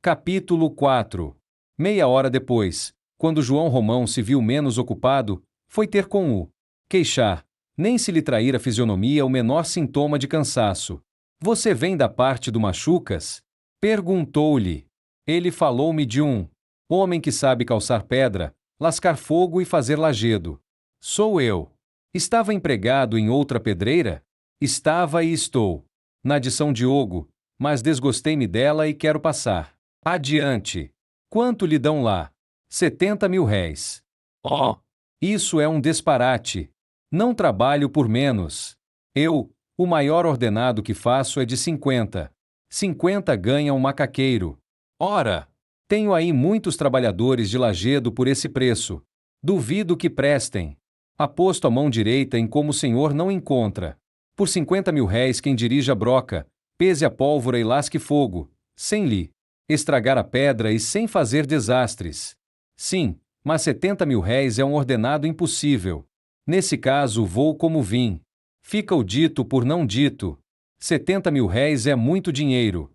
Capítulo 4. Meia hora depois, quando João Romão se viu menos ocupado, foi ter com o queixar, nem se lhe trair a fisionomia o menor sintoma de cansaço. Você vem da parte do Machucas? Perguntou-lhe. Ele falou-me de um homem que sabe calçar pedra, lascar fogo e fazer lajedo. Sou eu. Estava empregado em outra pedreira? Estava e estou. Na de São Diogo, mas desgostei-me dela e quero passar. Adiante. Quanto lhe dão lá? 70.000 réis. Oh! Isso é um disparate. Não trabalho por menos. O maior ordenado que faço é de 50. 50 ganha um macaqueiro. Ora! Tenho aí muitos trabalhadores de lajedo por esse preço. Duvido que prestem. Aposto a mão direita em como o senhor não encontra. Por 50.000 réis quem dirija a broca, pese a pólvora e lasque fogo, sem lhe estragar a pedra e sem fazer desastres. Sim, mas 70.000 réis é um ordenado impossível. Nesse caso vou como vim. Fica o dito por não dito. 70.000 réis é muito dinheiro.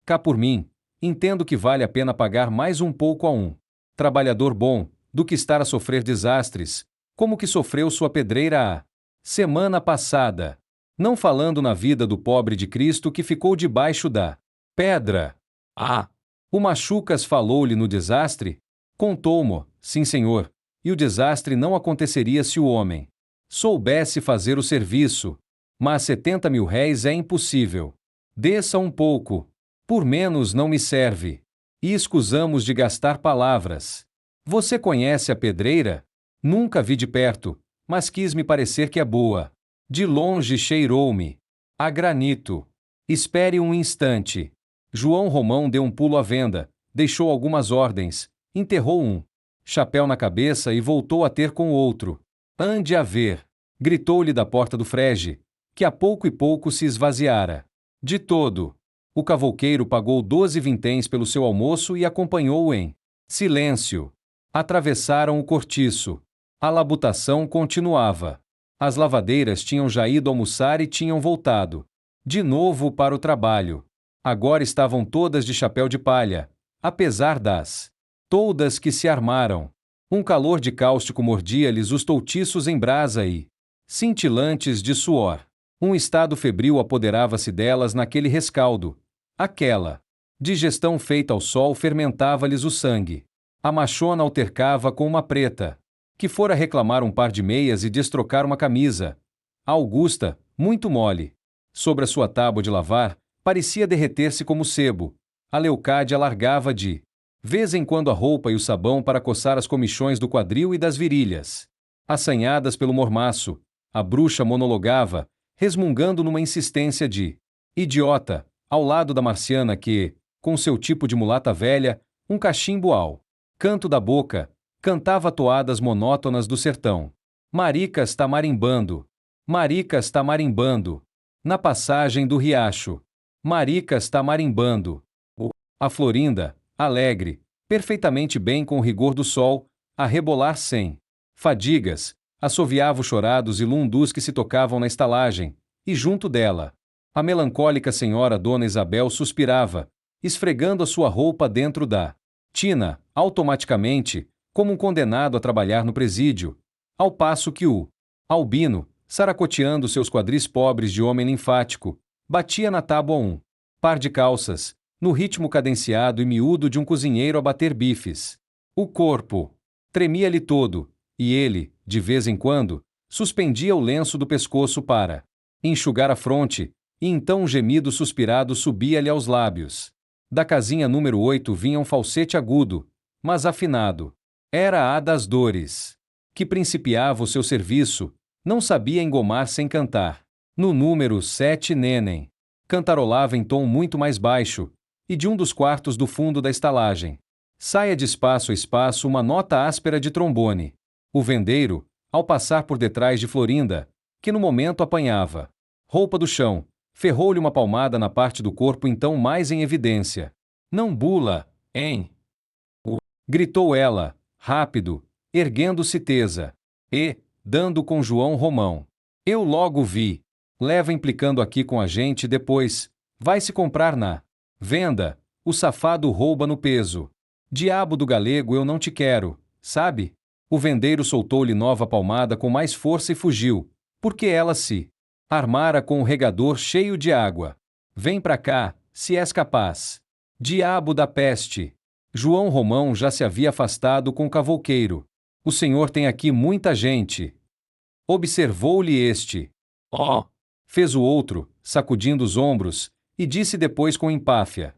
Cá por mim, entendo que vale a pena pagar mais um pouco a um trabalhador bom, do que estar a sofrer desastres, como que sofreu sua pedreira a semana passada. Não falando na vida do pobre de Cristo que ficou debaixo da pedra. Ah! O Machucas falou-lhe no desastre? Contou-mo, sim senhor, e o desastre não aconteceria se o homem soubesse fazer o serviço. Mas 70.000 réis é impossível. Desça um pouco. Por menos não me serve. E escusamos de gastar palavras. Você conhece a pedreira? Nunca vi de perto, mas quis me parecer que é boa. De longe cheirou-me a granito. Espere um instante. João Romão deu um pulo à venda, deixou algumas ordens, enterrou um chapéu na cabeça e voltou a ter com outro. Ande a ver! Gritou-lhe da porta do frege, que a pouco e pouco se esvaziara. De todo. O cavouqueiro pagou 12 vinténs pelo seu almoço e acompanhou-o em silêncio. Atravessaram o cortiço. A labutação continuava. As lavadeiras tinham já ido almoçar e tinham voltado de novo para o trabalho. Agora estavam todas de chapéu de palha, apesar das toldas que se armaram. Um calor de cáustico mordia-lhes os toutiços em brasa e cintilantes de suor. Um estado febril apoderava-se delas naquele rescaldo. Aquela digestão feita ao sol fermentava-lhes o sangue. A machona altercava com uma preta, que fora reclamar um par de meias e destrocar uma camisa. A Augusta, muito mole, sobre a sua tábua de lavar, parecia derreter-se como sebo. A Leucádia largava de vez em quando a roupa e o sabão para coçar as comichões do quadril e das virilhas. Assanhadas pelo mormaço, a bruxa monologava, resmungando numa insistência de idiota, ao lado da Marciana que, com seu tipo de mulata velha, um cachimbo ao canto da boca, cantava toadas monótonas do sertão. Maricas está marimbando. Maricas está marimbando. Na passagem do riacho. Maricas está marimbando. A Florinda, alegre, perfeitamente bem com o rigor do sol, a rebolar sem fadigas, assoviava os chorados e lundus que se tocavam na estalagem, e junto dela, a melancólica senhora Dona Isabel suspirava, esfregando a sua roupa dentro da tina, automaticamente, como um condenado a trabalhar no presídio, ao passo que o albino, saracoteando seus quadris pobres de homem linfático, batia na tábua um par de calças, no ritmo cadenciado e miúdo de um cozinheiro a bater bifes. O corpo tremia-lhe todo, e ele, de vez em quando, suspendia o lenço do pescoço para enxugar a fronte, e então um gemido suspirado subia-lhe aos lábios. Da casinha número 8 vinha um falsete agudo, mas afinado. Era a das dores, que principiava o seu serviço, não sabia engomar sem cantar. No número 7 Nenem cantarolava em tom muito mais baixo, e de um dos quartos do fundo da estalagem saia de espaço a espaço uma nota áspera de trombone. O vendeiro, ao passar por detrás de Florinda, que no momento apanhava roupa do chão, ferrou-lhe uma palmada na parte do corpo então mais em evidência. Não bula, hein? Gritou ela, rápido, erguendo-se tesa, e, dando com João Romão. Eu logo vi. Leva implicando aqui com a gente depois, vai-se comprar na venda, O safado rouba no peso. Diabo do galego, eu não te quero, sabe? O vendeiro soltou-lhe nova palmada com mais força e fugiu, porque ela se armara com o regador cheio de água. Vem pra cá, se és capaz. Diabo da peste! João Romão já se havia afastado com o cavouqueiro. O senhor tem aqui muita gente. Observou-lhe este. Oh! Fez o outro, sacudindo os ombros, e disse depois com empáfia.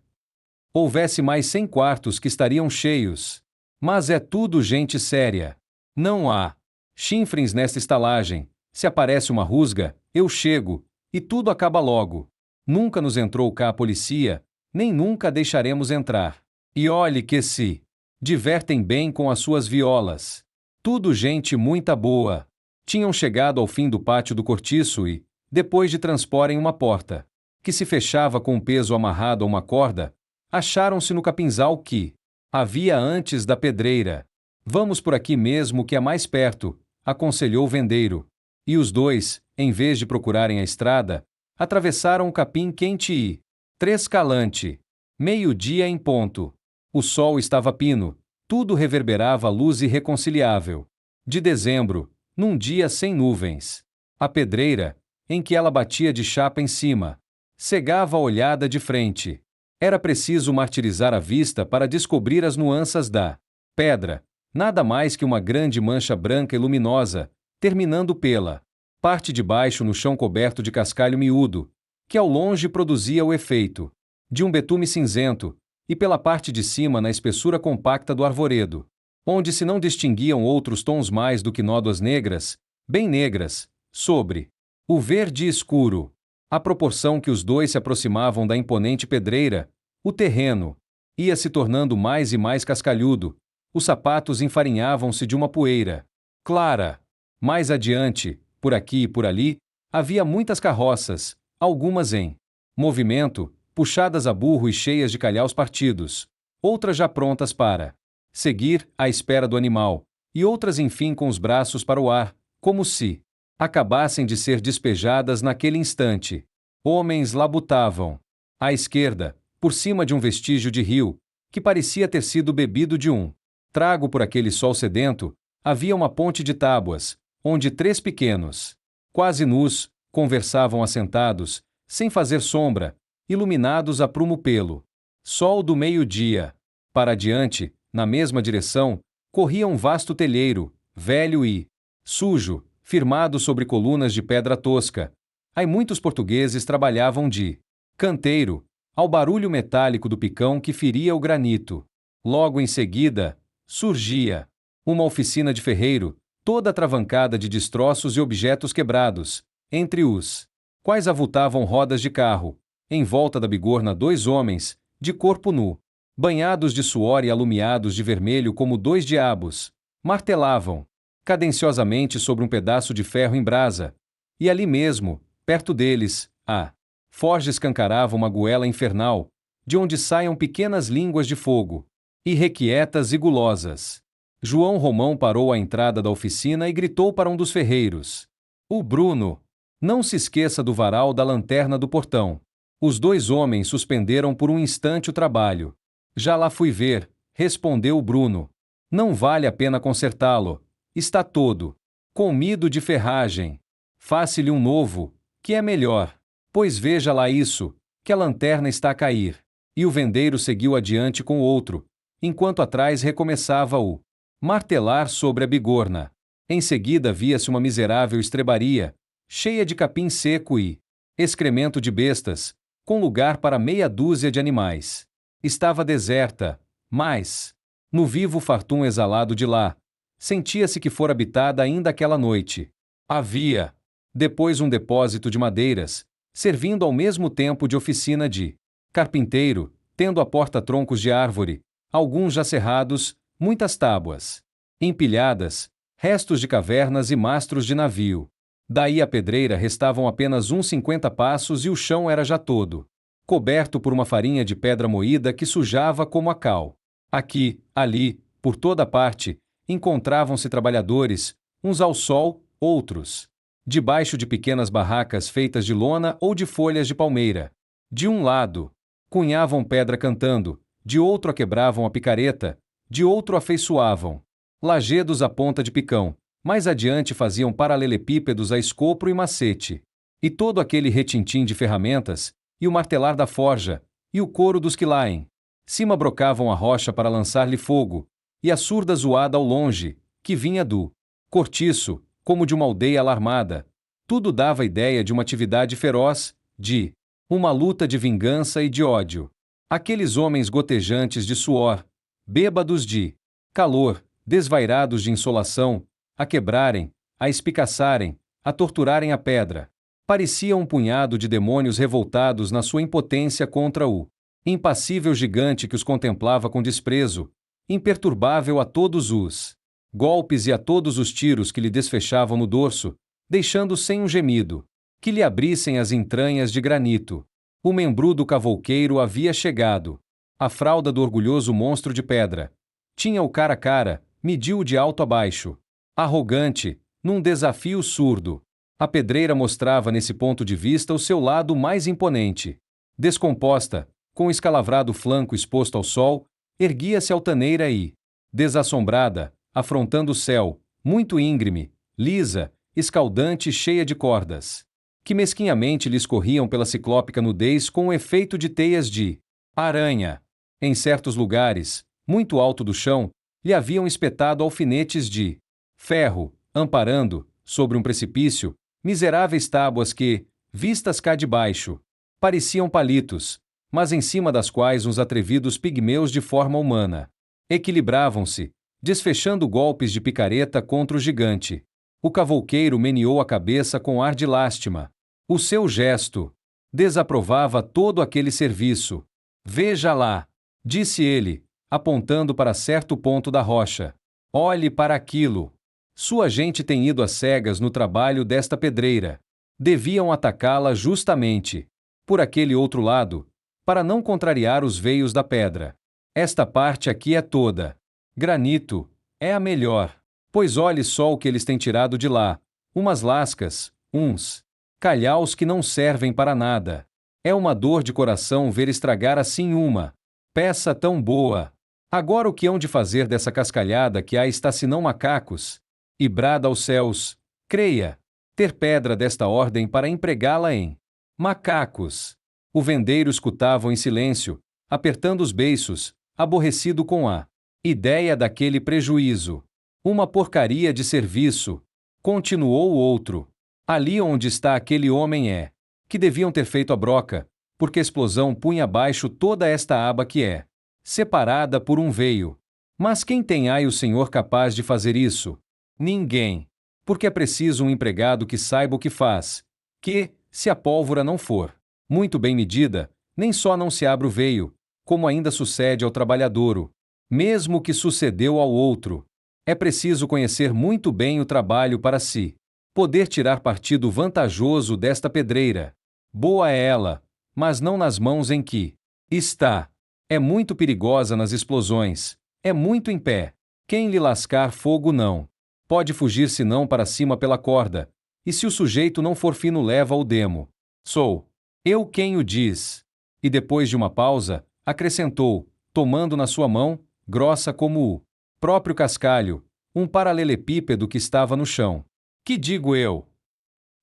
Houvesse mais 100 quartos que estariam cheios. Mas é tudo gente séria. Não há chinfrins nesta estalagem. Se aparece uma rusga, eu chego, e tudo acaba logo. Nunca nos entrou cá a polícia, nem nunca deixaremos entrar. E olhe que se divertem bem com as suas violas. Tudo gente muita boa. Tinham chegado ao fim do pátio do cortiço e, depois de transporem uma porta, que se fechava com um peso amarrado a uma corda, acharam-se no capinzal que havia antes da pedreira. Vamos por aqui mesmo que é mais perto, aconselhou o vendeiro. E os dois, em vez de procurarem a estrada, atravessaram o capim quente e trescalante. 12:00 em ponto. O sol estava pino, tudo reverberava luz irreconciliável. De dezembro, num dia sem nuvens. A pedreira, em que ela batia de chapa em cima, cegava a olhada de frente. Era preciso martirizar a vista para descobrir as nuances da pedra, nada mais que uma grande mancha branca e luminosa, terminando pela parte de baixo no chão coberto de cascalho miúdo, que ao longe produzia o efeito de um betume cinzento, e pela parte de cima na espessura compacta do arvoredo, onde se não distinguiam outros tons mais do que nódoas negras, bem negras, sobre o verde escuro. À proporção que os dois se aproximavam da imponente pedreira, o terreno ia se tornando mais e mais cascalhudo, os sapatos enfarinhavam-se de uma poeira clara. Mais adiante, por aqui e por ali, havia muitas carroças, algumas em movimento, puxadas a burro e cheias de calhaus partidos, outras já prontas para seguir à espera do animal, e outras enfim com os braços para o ar, como se acabassem de ser despejadas naquele instante. Homens labutavam. À esquerda, por cima de um vestígio de rio, que parecia ter sido bebido de um trago por aquele sol sedento, havia uma ponte de tábuas, onde 3 pequenos, quase nus, conversavam assentados, sem fazer sombra, iluminados a prumo pelo sol do meio-dia. Para adiante, na mesma direção, corria um vasto telheiro, velho e sujo, firmado sobre colunas de pedra tosca. Aí muitos portugueses trabalhavam de canteiro, ao barulho metálico do picão que feria o granito. Logo em seguida, surgia uma oficina de ferreiro, toda atravancada de destroços e objetos quebrados, entre os quais avultavam rodas de carro. Em volta da bigorna 2 homens, de corpo nu, banhados de suor e alumiados de vermelho como 2 diabos, martelavam cadenciosamente sobre um pedaço de ferro em brasa, e ali mesmo, perto deles, a forja escancarava uma goela infernal, de onde saiam pequenas línguas de fogo, irrequietas e gulosas. João Romão parou à entrada da oficina e gritou para um dos ferreiros: "O Bruno! Não se esqueça do varal da lanterna do portão." Os 2 homens suspenderam por um instante o trabalho. "Já lá fui ver", respondeu o Bruno. "Não vale a pena consertá-lo. Está todo comido de ferragem. Faça-lhe um novo, que é melhor. Pois veja lá isso, que a lanterna está a cair." E o vendeiro seguiu adiante com o outro, enquanto atrás recomeçava o martelar sobre a bigorna. Em seguida via-se uma miserável estrebaria, cheia de capim seco e excremento de bestas, com lugar para meia dúzia de animais. Estava deserta, mas, no vivo fartum exalado de lá, sentia-se que fora habitada ainda aquela noite. Havia, depois, um depósito de madeiras, servindo ao mesmo tempo de oficina de carpinteiro, tendo à porta troncos de árvore, alguns já serrados, muitas tábuas empilhadas, restos de cavernas e mastros de navio. Daí à pedreira restavam apenas uns 50 passos e o chão era já todo coberto por uma farinha de pedra moída que sujava como a cal. Aqui, ali, por toda parte, encontravam-se trabalhadores, uns ao sol, outros debaixo de pequenas barracas feitas de lona ou de folhas de palmeira. De um lado, Cunhavam pedra cantando, de outro a quebravam a picareta, de outro afeiçoavam lajedos à ponta de picão, mais adiante faziam paralelepípedos a escopro e macete. E todo aquele retintim de ferramentas, e o martelar da forja, e o coro dos que laem. Cima brocavam a rocha para lançar-lhe fogo, e a surda zoada ao longe, que vinha do cortiço, como de uma aldeia alarmada. Tudo dava ideia de uma atividade feroz, de uma luta de vingança e de ódio. Aqueles homens gotejantes de suor, bêbados de calor, desvairados de insolação, a quebrarem, a espicaçarem, a torturarem a pedra. Parecia um punhado de demônios revoltados na sua impotência contra o impassível gigante que os contemplava com desprezo, imperturbável a todos os golpes e a todos os tiros que lhe desfechavam no dorso, deixando sem um gemido, que lhe abrissem as entranhas de granito. O membrudo cavouqueiro havia chegado. A fralda do orgulhoso monstro de pedra. Tinha-o cara a cara, mediu-o de alto a baixo. Arrogante, num desafio surdo. A pedreira mostrava nesse ponto de vista o seu lado mais imponente. Descomposta, com o escalavrado flanco exposto ao sol, erguia-se altaneira e, desassombrada, afrontando o céu, muito íngreme, lisa, escaldante e cheia de cordas, que mesquinhamente lhe escorriam pela ciclópica nudez com o efeito de teias de aranha. Em certos lugares, muito alto do chão, lhe haviam espetado alfinetes de ferro, amparando, sobre um precipício, miseráveis tábuas que, vistas cá de baixo, pareciam palitos, mas em cima das quais uns atrevidos pigmeus de forma humana equilibravam-se, desfechando golpes de picareta contra o gigante. O cavouqueiro meneou a cabeça com ar de lástima. O seu gesto desaprovava todo aquele serviço. Veja lá, disse ele, apontando para certo ponto da rocha. Olhe para aquilo. Sua gente tem ido às cegas no trabalho desta pedreira. Deviam atacá-la justamente por aquele outro lado, para não contrariar os veios da pedra. Esta parte aqui é toda granito, é a melhor. Pois olhe só o que eles têm tirado de lá, umas lascas, uns calhaus que não servem para nada. É uma dor de coração ver estragar assim uma peça tão boa. Agora o que hão de fazer dessa cascalhada que há está senão macacos? E brada aos céus, creia, ter pedra desta ordem para empregá-la em macacos. O vendeiro escutava em silêncio, apertando os beiços, aborrecido com a ideia daquele prejuízo. Uma porcaria de serviço, continuou o outro. Ali onde está aquele homem é que deviam ter feito a broca, porque a explosão punha abaixo toda esta aba que é separada por um veio. Mas quem tem aí o senhor capaz de fazer isso? Ninguém. Porque é preciso um empregado que saiba o que faz, que, se a pólvora não for muito bem medida, nem só não se abre o veio, como ainda sucede ao trabalhadouro, mesmo que sucedeu ao outro. É preciso conhecer muito bem o trabalho para si poder tirar partido vantajoso desta pedreira. Boa é ela, mas não nas mãos em que está. É muito perigosa nas explosões, é muito em pé. Quem lhe lascar fogo não pode fugir senão para cima pela corda, e se o sujeito não for fino leva o demo. Sou eu quem o diz. E depois de uma pausa, acrescentou, tomando na sua mão, grossa como o próprio cascalho, um paralelepípedo que estava no chão. Que digo eu?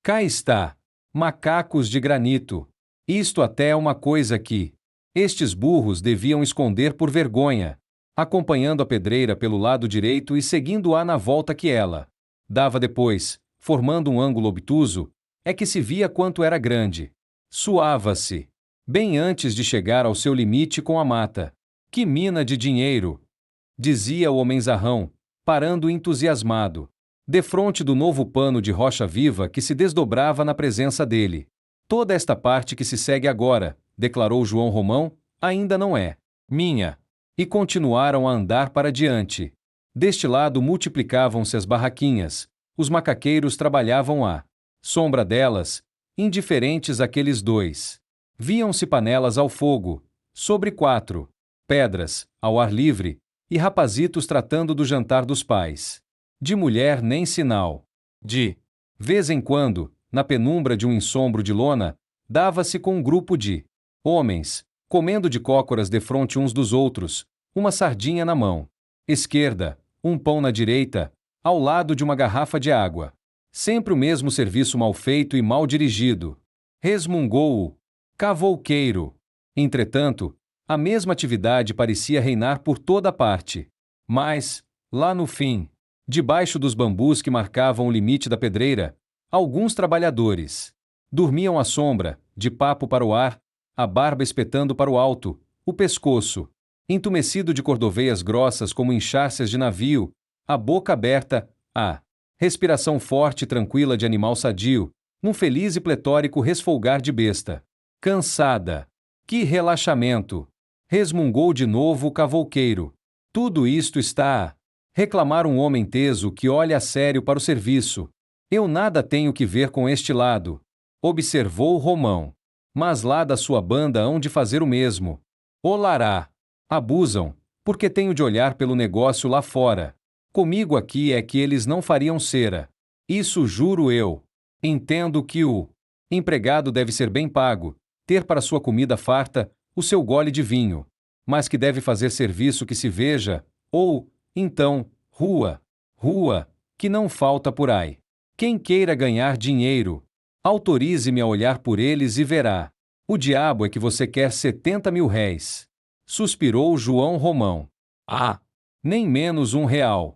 Cá está. Macacos de granito. Isto até é uma coisa que estes burros deviam esconder por vergonha. Acompanhando a pedreira pelo lado direito e seguindo-a na volta que ela dava depois, formando um ângulo obtuso, é que se via quanto era grande. Suava-se, bem antes de chegar ao seu limite com a mata. Que mina de dinheiro! Dizia o homenzarrão, parando entusiasmado defronte do novo pano de rocha viva que se desdobrava na presença dele. Toda esta parte que se segue agora, declarou João Romão, ainda não é minha. E continuaram a andar para diante. Deste lado multiplicavam-se as barraquinhas, os macaqueiros trabalhavam à sombra delas, indiferentes àqueles dois. Viam-se panelas ao fogo, sobre 4 pedras, ao ar livre, e rapazitos tratando do jantar dos pais. De mulher nem sinal. De vez em quando, na penumbra de um ensombro de lona, dava-se com um grupo de homens, comendo de cócoras defronte uns dos outros, uma sardinha na mão esquerda, um pão na direita, ao lado de uma garrafa de água. Sempre o mesmo serviço mal feito e mal dirigido. Resmungou o cavouqueiro. Entretanto, a mesma atividade parecia reinar por toda parte. Mas, lá no fim, debaixo dos bambus que marcavam o limite da pedreira, alguns trabalhadores dormiam à sombra, de papo para o ar, a barba espetando para o alto, o pescoço entumecido de cordoveias grossas como enxárcias de navio, a boca aberta, a respiração forte e tranquila de animal sadio, num feliz e pletórico resfolgar de besta. Cansada. Que relaxamento! Resmungou de novo o cavouqueiro. Tudo isto está a reclamar um homem teso que olha a sério para o serviço. Eu nada tenho que ver com este lado, observou Romão. Mas lá da sua banda hão de fazer o mesmo. Olará. Abusam, porque tenho de olhar pelo negócio lá fora. Comigo aqui é que eles não fariam cera. Isso juro eu. Entendo que o empregado deve ser bem pago, ter para sua comida farta o seu gole de vinho, mas que deve fazer serviço que se veja, ou, então, rua, que não falta por aí. Quem queira ganhar dinheiro, autorize-me a olhar por eles e verá. O diabo é que você quer 70.000 réis. Suspirou João Romão. Ah! Nem menos R$ 1.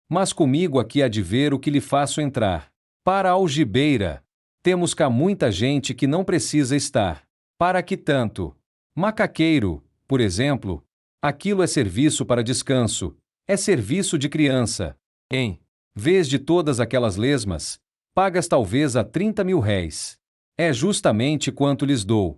Mas comigo aqui há de ver o que lhe faço entrar. Para a algibeira. Temos cá muita gente que não precisa estar. Para que tanto? Macaqueiro, por exemplo. Aquilo é serviço para descanso. É serviço de criança. Em vez de todas aquelas lesmas, pagas talvez a 30.000 réis. É justamente quanto lhes dou.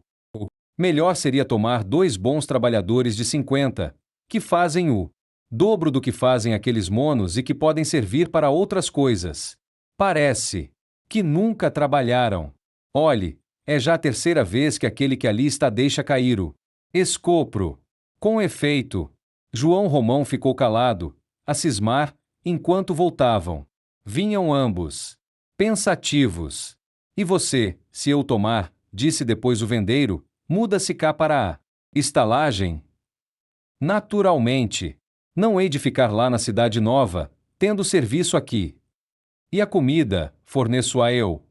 Melhor seria tomar 2 bons trabalhadores de 50, que fazem o dobro do que fazem aqueles monos e que podem servir para outras coisas. Parece que nunca trabalharam. Olhe, é já a 3ª vez que aquele que ali está deixa cair o escopro. Com efeito, João Romão ficou calado, a cismar, enquanto voltavam. Vinham ambos, pensativos. E você, se eu tomar, disse depois o vendeiro, muda-se cá para a estalagem? Naturalmente. Não hei de ficar lá na cidade nova, tendo serviço aqui. E a comida, forneço-a eu.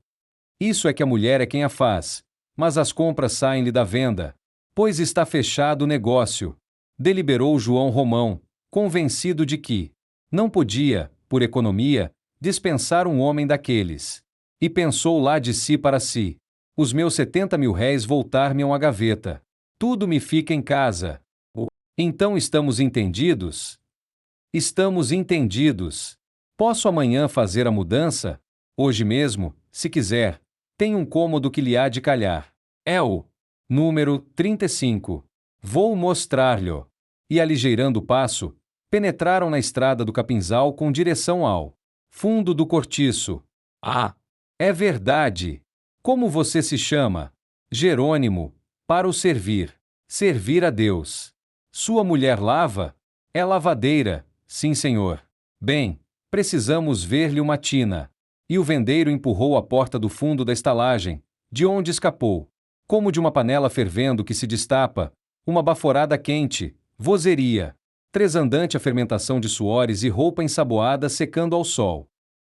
Isso é que a mulher é quem a faz, mas as compras saem-lhe da venda, pois está fechado o negócio. Deliberou João Romão, convencido de que não podia, por economia, dispensar um homem daqueles. E pensou lá de si para si. Os meus 70.000 réis voltar-me-ão à gaveta. Tudo me fica em casa. Então estamos entendidos? Estamos entendidos. Posso amanhã fazer a mudança? Hoje mesmo, se quiser. Tem um cômodo que lhe há de calhar. É o número 35. Vou mostrar-lhe. E aligeirando o passo, penetraram na estrada do Capinzal com direção ao fundo do cortiço. Ah! É verdade! Como você se chama? Jerônimo, para o servir. Servir a Deus. Sua mulher lava? É lavadeira, sim senhor. Bem, precisamos ver-lhe uma tina. E o vendeiro empurrou a porta do fundo da estalagem, de onde escapou, como de uma panela fervendo que se destapa, uma baforada quente, vozeria, tresandante a fermentação de suores e roupa ensaboada secando ao sol.